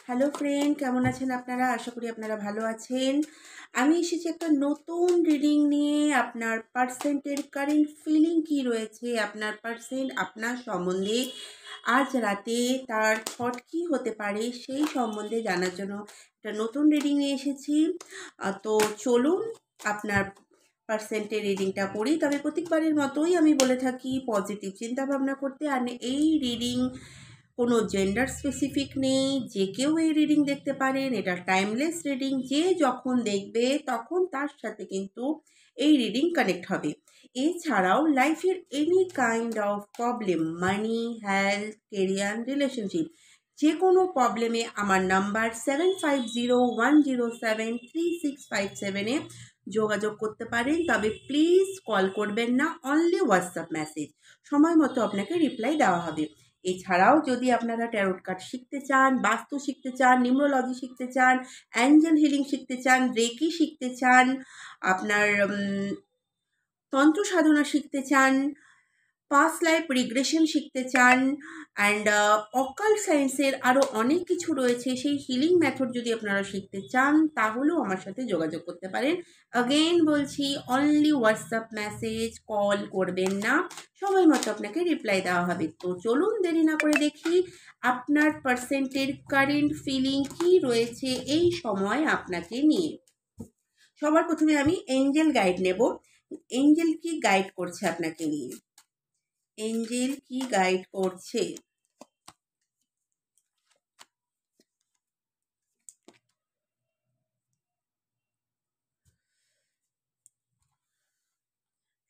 Hello friend, কেমন আছেন আপনারা? আশা করি আপনারা ভালো আছেন। আমি এসেছি একটা নতুন রিডিং নিয়ে। আপনার পার্সেন্টের কারেন্ট ফিলিং কি রয়েছে, আপনার পার্সেন্ট আপনার সম্বন্ধে আজ রাতে তার থট কী হতে পারে সেই সম্বন্ধে জানার জন্য একটা নতুন রিডিং নিয়ে এসেছি। তো চলুন আপনার পার্সেন্টের রিডিংটা করি। তবে প্রত্যেকবারের মতোই আমি বলে থাকি পজিটিভ চিন্তাভাবনা করতে। আর এই রিডিং কোনো জেন্ডার স্পেসিফিক নেই, যে কেউ এই রিডিং দেখতে পারেন। এটা টাইমলেস রিডিং, যে যখন দেখবে তখন তার সাথে কিন্তু এই রিডিং কানেক্ট হবে। এছাড়াও লাইফের any kind of problem, money, health, career, relationship, যে কোনো প্রবলেমে আমার নাম্বার 7501073657-এ যোগাযোগ করতে পারেন। তবে প্লিজ কল করবেন না, অনলি হোয়াটসঅ্যাপ মেসেজ, সময় মতো আপনাকে রিপ্লাই দেওয়া হবে। এছাড়াও যদি আপনারা ট্যারোট কার্ড শিখতে চান, বাস্তু শিখতে চান, নিউমোলজি শিখতে চান, অ্যাঞ্জেল হিলিং শিখতে চান, রেকি শিখতে চান, আপনার তন্ত্র সাধনা শিখতে চান, পাস্ট লাইফ রিগ্রেশন শিখতে চান, অ্যান্ড অকাল্ট সায়েন্সের আরও অনেক কিছু রয়েছে, সেই হিলিং মেথড যদি আপনারা শিখতে চান তাহলেও আমার সাথে যোগাযোগ করতে পারেন। অগেইন বলছি, অনলি হোয়াটসঅ্যাপ মেসেজ, কল করবেন না, সময় মতো আপনাকে রিপ্লাই দেওয়া হবে। তো চলুন দেরি না করে দেখি আপনার পার্সেন্টের কারেন্ট ফিলিং কি রয়েছে এই সময় আপনাকে নিয়ে। সবার প্রথমে আমি এঞ্জেল গাইড নেব। এঞ্জেল কি গাইড করছে আপনাকে নিয়ে, এঞ্জেল কি গাইড করছে।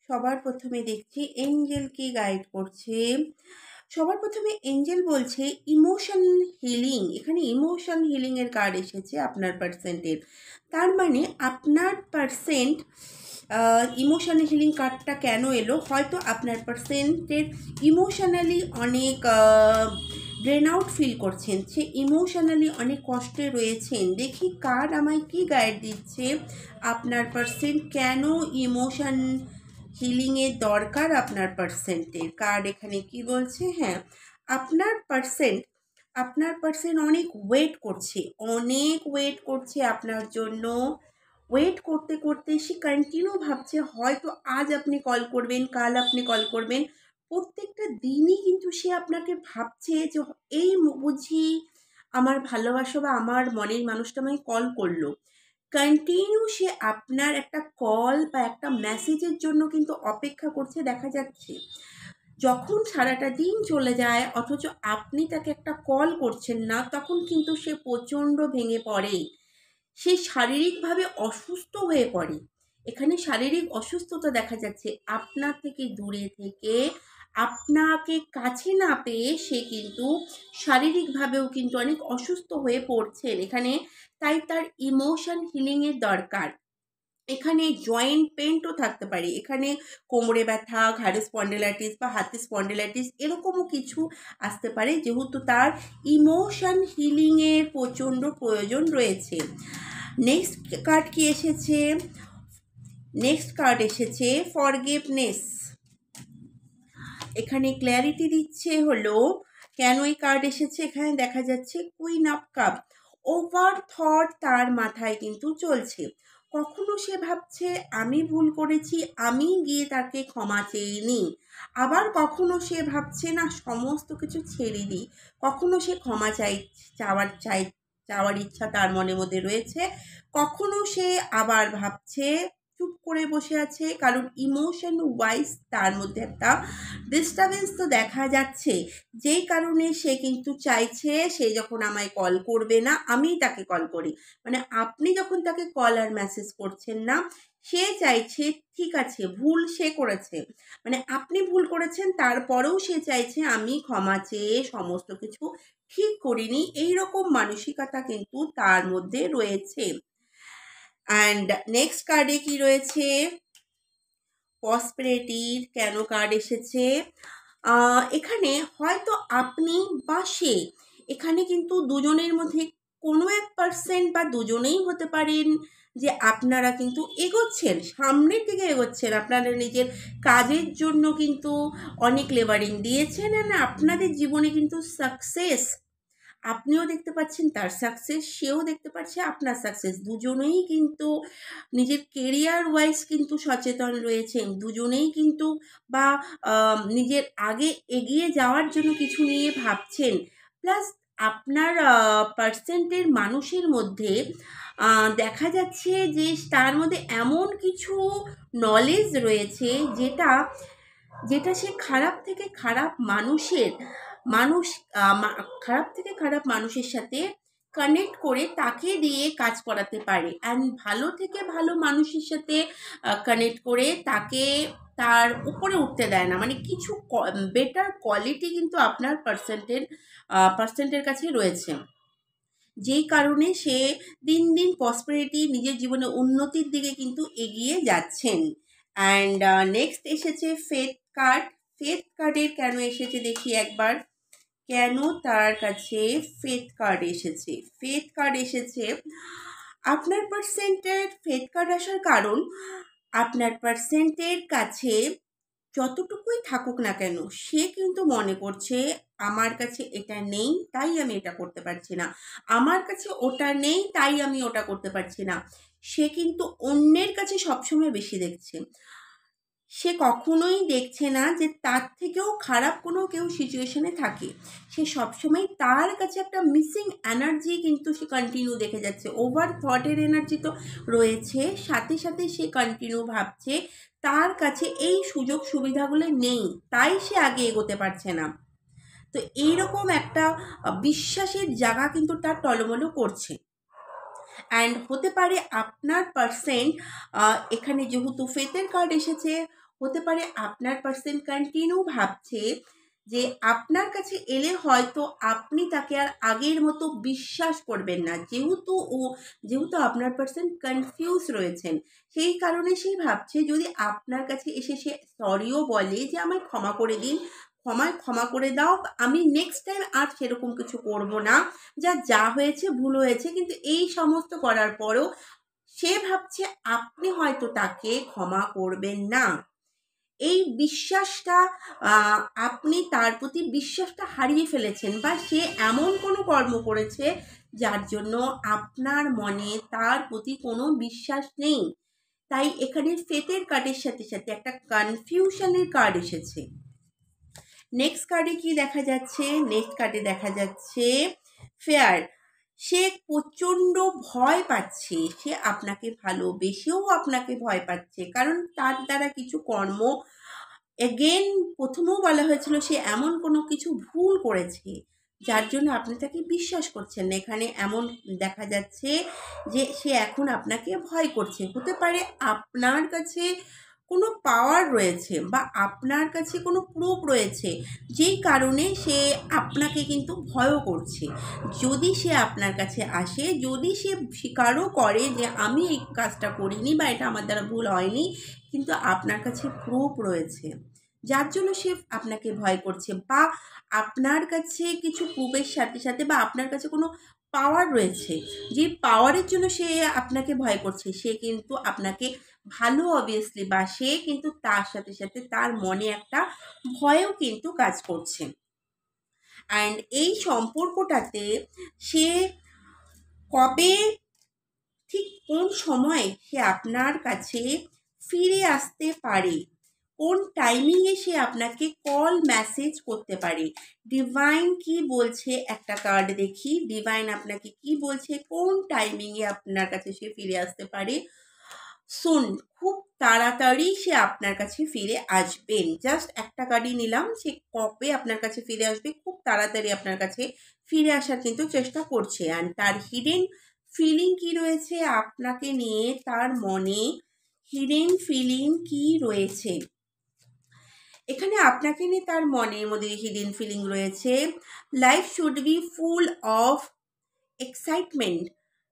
সবার প্রথমে দেখছি এঞ্জেল কি গাইড করছে। সবার প্রথমে এঞ্জেল বলছে ইমোশন হিলিং। এখানে ইমোশন হিলিংয়ের কার্ড এসেছে আপনার পার্সেন্টের। তার মানে আপনার পার্সেন্ট ইমোশন হিলিং কার্ডটা কেন এলো, হয়তো আপনার পার্সেন্টের ইমোশনালি অনেক ড্রেন আউট ফিল করছেন, সে ইমোশনালি অনেক কষ্টে রয়েছেন। দেখি কার্ড আমায় কি গাইড দিচ্ছে, আপনার পার্সেন্ট কেন ইমোশন হিলিংয়ের দরকার আপনার পার্সেন্টের। কার্ড এখানে কি বলছে, হ্যাঁ আপনার পার্সেন্ট অনেক ওয়েট করছে আপনার জন্য। ওয়েট করতে করতে সে কন্টিনিউ ভাবছে, হয়তো আজ আপনি কল করবেন, কাল আপনি কল করবেন, প্রত্যেকটা দিনই কিন্তু সে আপনাকে ভাবছে যে এই বুঝি আমার ভালোবাসা বা আমার মনের মানুষটা আমায় কল করলো। কন্টিনিউ সে আপনার একটা কল বা একটা মেসেজের জন্য কিন্তু অপেক্ষা করছে। দেখা যাচ্ছে যখন সারাটা দিন চলে যায় অথচ আপনি তাকে একটা কল করছেন না, তখন কিন্তু সে প্রচণ্ড ভেঙে পড়ে, সে শারীরিকভাবে অসুস্থ হয়ে পড়ে। এখানে শারীরিক অসুস্থতা দেখা যাচ্ছে, আপনার থেকে দূরে থেকে আপনাকে কাছে না পেয়ে সে কিন্তু শারীরিকভাবেও কিন্তু অনেক অসুস্থ হয়ে পড়ছেন এখানে। তাই তার ইমোশন হিলিংয়ের দরকার। এখানে জয়েন্ট পেনও থাকতে পারে, এখানে কোমরে ব্যথা, ঘাড়ে স্পন্ডিলাইটিস বা হাতে স্পন্ডিলাইটিস এরকমও কিছু আসতে পারে, যেহেতু তার ইমোশন হিলিংয়ের প্রচণ্ড প্রয়োজন রয়েছে। নেক্সট কার্ড এসেছে ফরগিভনেস। এখানে ক্ল্যারিটি দিচ্ছে হলো কেন এই কার্ড এসেছে। এখানে দেখা যাচ্ছে queen of cup. Over thought তার মাথায় কিন্তু চলছে। কখনো সে ভাবছে আমি ভুল করেছি, আমি গিয়ে তাকে ক্ষমা চেয়ে নিই। আবার কখনো সে ভাবছে না, সমস্ত কিছু ছেড়ে দিই। কখনো সে ক্ষমা চাওয়ার ইচ্ছা তার মনের মধ্যে রয়েছে। কখনো সে আবার ভাবছে, চুপ করে বসে আছে, কারণ ইমোশন ওয়াইজ তার মধ্যে একটা ডিস্টারবেন্স তো দেখা যাচ্ছে, যেই কারণে সে কিন্তু চাইছে সে যখন আমায় কল করবে না আমি তাকে কল করি। মানে আপনি যখন তাকে কল আর মেসেজ করছেন না, সে চাইছে ঠিক আছে ভুল সে করেছে, মানে আপনি ভুল করেছেন তারপরেও সে চাইছে আমি ক্ষমা চেয়ে সমস্ত কিছু ঠিক করিনি, এইরকম মানসিকতা কিন্তু তার মধ্যে রয়েছে। অ্যান্ড নেক্সট কার্ডে কি রয়েছে, প্রসপেরিটির কেন কার্ড এসেছে। এখানে হয়তো আপনি বা সে, এখানে কিন্তু দুজনের মধ্যে কোনো এক পার্সেন্ট বা দুজনেই হতে পারেন যে আপনারা কিন্তু এগোচ্ছেন, সামনের দিকে এগোচ্ছেন, আপনারা নিজের কাজের জন্য কিন্তু অনেক লেবারিং দিয়েছেন, আর আপনাদের জীবনে কিন্তু সাকসেস আপনিও দেখতে পাচ্ছেন তার সাকসেস, সেও দেখতে পাচ্ছে আপনার সাকসেস। দুজনেই কিন্তু নিজের কেরিয়ার ওয়াইজ কিন্তু সচেতন রয়েছেন, দুজনেই কিন্তু বা নিজের আগে এগিয়ে যাওয়ার জন্য কিছু নিয়ে ভাবছেন। প্লাস আপনার পার্সেন্টের মানুষের মধ্যে দেখা যাচ্ছে যে তার মধ্যে এমন কিছু নলেজ রয়েছে যেটা যেটা সে খারাপ থেকে খারাপ মানুষ খারাপ থেকে খারাপ মানুষের সাথে কানেক্ট করে তাকে দিয়ে কাজ করাতে পারে, অ্যান্ড ভালো থেকে ভালো মানুষের সাথে কানেক্ট করে তাকে তার উপরে উঠতে দেয় না। মানে কিছু বেটার কোয়ালিটি কিন্তু আপনার পার্সেন্টের কাছে রয়েছে, যেই কারণে সে দিন দিন প্রসপারিটি, নিজের জীবনে উন্নতির দিকে কিন্তু এগিয়ে যাচ্ছেন। অ্যান্ড নেক্সট এসেছে ফেথ কার্ড। ফেথ কার্ডের কেন এসেছে দেখি একবার, কেন তার কাছে ফেথ কার্ড এসেছে। ফেথ কার্ড এসেছে, আপনার পার্সেন্টের ফেথ কার্ড আসার কারণ, আপনার পার্সেন্টের কাছে যতটুকুই থাকুক না কেন সে কিন্তু মনে করছে আমার কাছে এটা নেই তাই আমি এটা করতে পারছি না, আমার কাছে ওটা নেই তাই আমি ওটা করতে পারছি না। সে কিন্তু অন্যের কাছে সবসময় বেশি দেখছে, সে কখনোই দেখছে না যে তার থেকেও খারাপ কোনো কেউ সিচুয়েশনে থাকে। সে সবসময় তার কাছে একটা মিসিং এনার্জি কিন্তু সে কন্টিনিউ দেখে যাচ্ছে। ওভার থটের এনার্জি তো রয়েছে, সাথে সাথে সে কন্টিনিউ ভাবছে তার কাছে এই সুযোগ সুবিধাগুলো নেই তাই সে আগে এগোতে পারছে না। তো এইরকম একটা বিশ্বাসের জায়গা কিন্তু তার টলমলো করছে। অ্যান্ড হতে পারে আপনার পার্সেন্ট, এখানে যেহেতু ফেথের কার্ড এসেছে, হতে পারে আপনার পার্সেন্ট কন্টিনিউ ভাবছে যে আপনার কাছে এলে হয়তো আপনি তাকে আর আগের মতো বিশ্বাস করবেন না, যেহেতু আপনার পার্সেন্ট কনফিউজ রয়েছেন, সেই কারণে সেই ভাবছে যদি আপনার কাছে এসে সে সরিও বলে যে আমায় ক্ষমা করে দিন, ক্ষমা করে দাও, আমি নেক্সট টাইম আর সেরকম কিছু করব না, যা হয়েছে ভুল হয়েছে, কিন্তু এই সমস্ত করার পরেও সে ভাবছে আপনি হয়তো তাকে ক্ষমা করবেন না। এই বিশ্বাসটা আপনি তার প্রতি বিশ্বাসটা হারিয়ে ফেলেছেন, বা সে এমন কোনো কর্ম করেছে যার জন্য আপনার মনে তার প্রতি কোনো বিশ্বাস নেই। তাই এখানে ফেথের কার্ডের সাথে সাথে একটা কনফিউশনের কার্ড এসেছে। নেক্সট কার্ডে কি দেখা যাচ্ছে, নেক্সট কার্ডে দেখা যাচ্ছে ফেয়ার। সে প্রচণ্ড ভয় পাচ্ছে, সে আপনাকে ভালোবেসেও আপনাকে ভয় পাচ্ছে, কারণ তার দ্বারা কিছু কর্ম, এগেন প্রথমেও বলা হয়েছিল সে এমন কোনো কিছু ভুল করেছে যার জন্য আপনি তাকে বিশ্বাস করছেন না। এখানে এমন দেখা যাচ্ছে যে সে এখন আপনাকে ভয় করছে। হতে পারে আপনার কাছে কোনো পাওয়ার রয়েছে বা আপনার কাছে কোনো প্রুফ রয়েছে, যেই কারণে সে আপনাকে কিন্তু ভয়ও করছে। যদি সে আপনার কাছে আসে, যদি সে স্বীকারও করে যে আমি এই কাজটা করিনি বা এটা আমার দ্বারা ভুল হয়নি, কিন্তু আপনার কাছে প্রুফ রয়েছে যার জন্য সে আপনাকে ভয় করছে, বা আপনার কাছে কিছু প্রুফের সাথে সাথে বা আপনার কাছে কোনো পাওয়ার রয়েছে, যে পাওয়ারের জন্য সে আপনাকে ভয় করছে, সে কিন্তু আপনাকে ভালো অবভিয়াসলি বাসে, কিন্তু তার সাথে সাথে তার মনে একটা ভয়ও কিন্তু কাজ করছে। অ্যান্ড এই সম্পর্কটাতে সে কবে, ঠিক কোন সময় সে আপনার কাছে ফিরে আসতে পারে, কোন টাইমিংয়ে সে আপনাকে কল মেসেজ করতে পারে। ডিভাইন কি বলছে, একটা কার্ড দেখি ডিভাইন আপনাকে কি বলছে, কোন টাইমিংয়ে আপনার কাছে সে ফিরে আসতে পারে। খুব তাড়াতাড়ি সে আপনার কাছে ফিরে আসবেন। জাস্ট একটা কার্ডই নিলাম, সে কবে আপনার কাছে ফিরে আসবে, খুব তাড়াতাড়ি আপনার কাছে ফিরে আসার কিন্তু চেষ্টা করছে। অ্যান্ড তার হিডেন ফিলিং কি রয়েছে আপনাকে নিয়ে, তার মনে হিডেন ফিলিং কি রয়েছে, এখানে আপনাকে নিয়ে তার মনের মধ্যে হিডেন ফিলিং রয়েছে। Life should be full of excitement,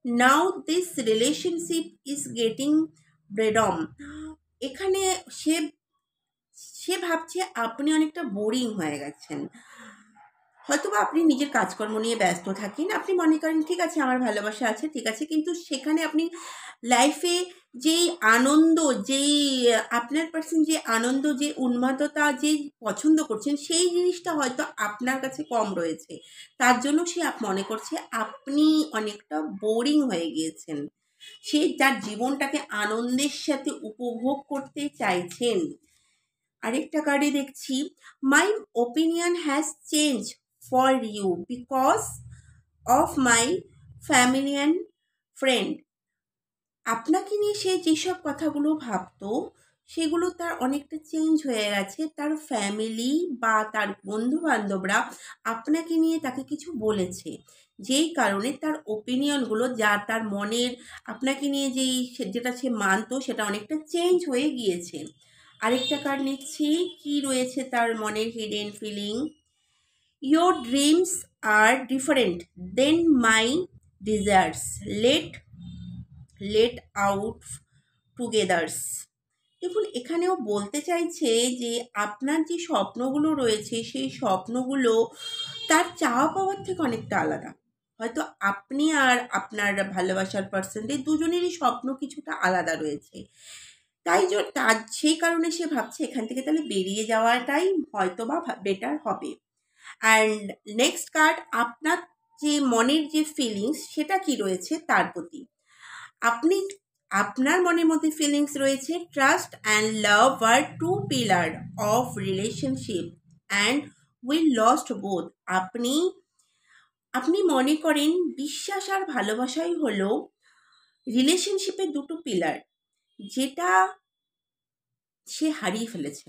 now this relationship is getting boredom. এখানে সে ভাবছে আপনি অনেকটা বোরিং হয়ে গেছেন, হয়তোবা আপনি নিজের কাজকর্ম নিয়ে ব্যস্ত থাকেন, আপনি মনে করেন ঠিক আছে আমার ভালোবাসা আছে, ঠিক আছে, কিন্তু সেখানে আপনি লাইফে যেই আনন্দ, যেই আপনার পার্সন যে আনন্দ, যে উন্মাদতা, যে পছন্দ করছেন সেই জিনিসটা হয়তো আপনার কাছে কম রয়েছে। তার জন্য সে মনে করছে আপনি অনেকটা বোরিং হয়ে গিয়েছেন। সে যার জীবনটাকে আনন্দের সাথে উপভোগ করতে চাইছেন। আরেকটা কার্ডে দেখছি, my opinion has change for you because of my family and friend. আপনাকে নিয়ে সে যেসব কথাগুলো ভাবতো সেগুলো তার অনেকটা চেঞ্জ হয়ে গেছে। তার ফ্যামিলি বা তার বন্ধু বান্ধবরা আপনাকে নিয়ে তাকে কিছু বলেছে, যেই কারণে তার ওপিনিয়নগুলো, যা তার মনের আপনাকে নিয়ে যেটা সে মানতো সেটা অনেকটা চেঞ্জ হয়ে গিয়েছে। আরেকটা কার্ড নিচ্ছি, কি রয়েছে তার মনের hidden feeling. Your dreams are different than my desires, let out togethers. দেখুন, এখানেও বলতে চাইছে যে আপনার যে স্বপ্নগুলো রয়েছে সেই স্বপ্নগুলো তার চাওয়া পাওয়ার থেকে অনেকটা আলাদা। হয়তো আপনি আর আপনার ভালোবাসার পার্সনদের দুজনেরই স্বপ্ন কিছুটা আলাদা রয়েছে। তার সেই কারণে সে ভাবছে এখান থেকে তাহলে বেরিয়ে যাওয়াটাই হয়তো বা বেটার হবে। অ্যান্ড নেক্সট কার্ড, আপনার যে মনের যে ফিলিংস সেটা কি রয়েছে তার প্রতি। আপনি আপনার মনের মধ্যে ফিলিংস রয়েছে, trust and love are two pillar of relationship and we lost both. আপনি মনে করেন বিশ্বাস আর ভালোবাসাই হলো রিলেশনশিপের দুটো পিলার, যেটা সে হারিয়ে ফেলেছে।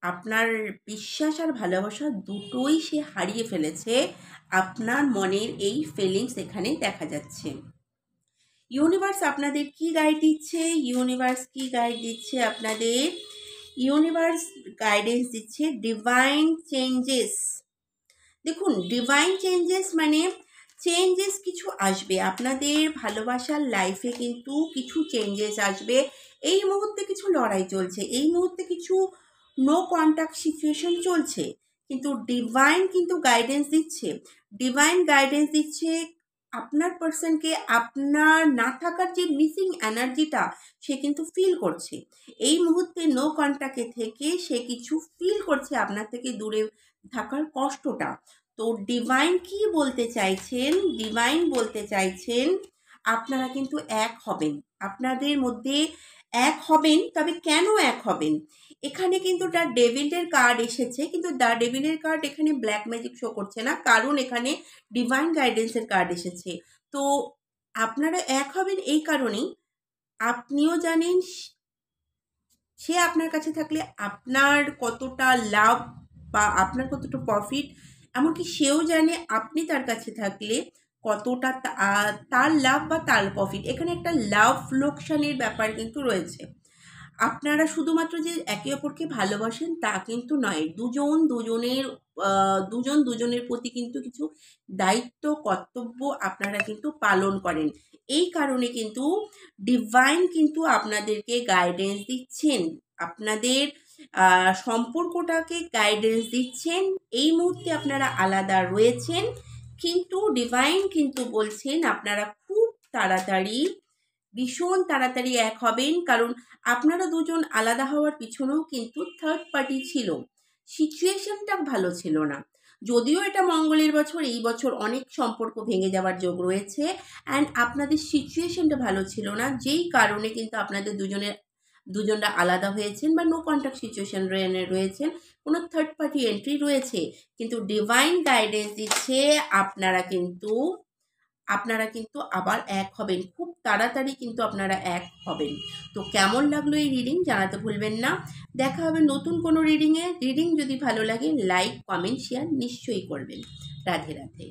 আপনার বিশ্বাস আর ভালোবাসা দুটোই সে হারিয়ে ফেলেছে। আপনার মনের এই ফিলিংস এখানে দেখা যাচ্ছে। ইউনিভার্স আপনাদের কি গাইড দিচ্ছে? ইউনিভার্স কি গাইড দিচ্ছে আপনাদের? ইউনিভার্স গাইডেন্স দিচ্ছে ডিভাইন চেঞ্জেস। দেখুন, ডিভাইন চেঞ্জেস মানে চেঞ্জেস কিছু আসবে আপনাদের ভালোবাসার লাইফে, কিন্তু কিছু চেঞ্জেস আসবে। এই মুহূর্তে কিছু লড়াই চলছে, এই মুহূর্তে কিছু নো কন্ট্যাক্ট সিচুয়েশন চলছে, কিন্তু ডিভাইন কিন্তু গাইডেন্স দিচ্ছে। ডিভাইন গাইডেন্স দিচ্ছে আপনার পার্সনকে আপনার না থাকার যে মিসিং এনার্জিটা সে কিন্তু ফিল করছে। এই মুহূর্তে নো কন্ট্যাক্টে থেকে সে কিছু ফিল করছে আপনার থেকে দূরে থাকার কষ্টটা। তো ডিভাইন কি বলতে চাইছেন? ডিভাইন বলতে চাইছেন আপনারা কিন্তু এক হবেন, আপনাদের মধ্যে এক হবেন। তবে কেন এক হবেন? এখানে কিন্তু দ্য ডেভিলের কার্ড এসেছে, কিন্তু দ্য ডেভিলের কার্ড এখানে ব্ল্যাক ম্যাজিক শো করছে না, কারণ এখানে ডিভাইন গাইডেন্সের কার্ড এসেছে। তো আপনারা এক হবেন এই কারণেই, আপনিও জানেন সে আপনার কাছে থাকলে আপনার কতটা লাভ বা আপনার কতটা প্রফিট, এমনকি সেও জানে আপনি তার কাছে থাকলে কতটা তার লাভ বা তার প্রফিট। এখানে একটা লাভ লোকসানের ব্যাপার কিন্তু রয়েছে। আপনারা শুধুমাত্র যে একে অপরকে ভালোবাসেন তা কিন্তু নয়, দুজন দুজনের প্রতি কিন্তু কিছু দায়িত্ব কর্তব্য আপনারা কিন্তু পালন করেন। এই কারণে কিন্তু ডিভাইন কিন্তু আপনাদেরকে গাইডেন্স দিচ্ছেন, আপনাদের সম্পর্কটাকে গাইডেন্স দিচ্ছেন। এই মুহূর্তে আপনারা আলাদা রয়েছেন, কিন্তু ডিভাইন কিন্তু বলছেন আপনারা খুব তাড়াতাড়ি, ভীষণ তাড়াতাড়ি এক হবেন। কারণ আপনারা দুজন আলাদা হওয়ার পিছনেও কিন্তু থার্ড পার্টি ছিল, সিচুয়েশনটা ভালো ছিল না। যদিও এটা মঙ্গলের বছর, এই বছর অনেক সম্পর্ক ভেঙে যাওয়ার যোগ রয়েছে, অ্যান্ড আপনাদের সিচুয়েশনটা ভালো ছিল না, যেই কারণে কিন্তু আপনাদের দুজনরা আলাদা হয়েছেন বা নো কন্ট্যাক্ট সিচুয়েশন রয়েছেন, কোনো থার্ড পার্টি এন্ট্রি রয়েছে। কিন্তু ডিভাইন গাইডেন্স দিচ্ছে আপনারা কিন্তু আবার এক হবেন, খুব তাড়াতাড়ি কিন্তু আপনারা এক হবেন। তো কেমন লাগলো এই রিডিং জানাতে ভুলবেন না। দেখা হবে নতুন কোনো রিডিংয়ে। রিডিং যদি ভালো লাগে লাইক, কমেন্ট, শেয়ার নিশ্চয়ই করবেন। রাধে রাধে।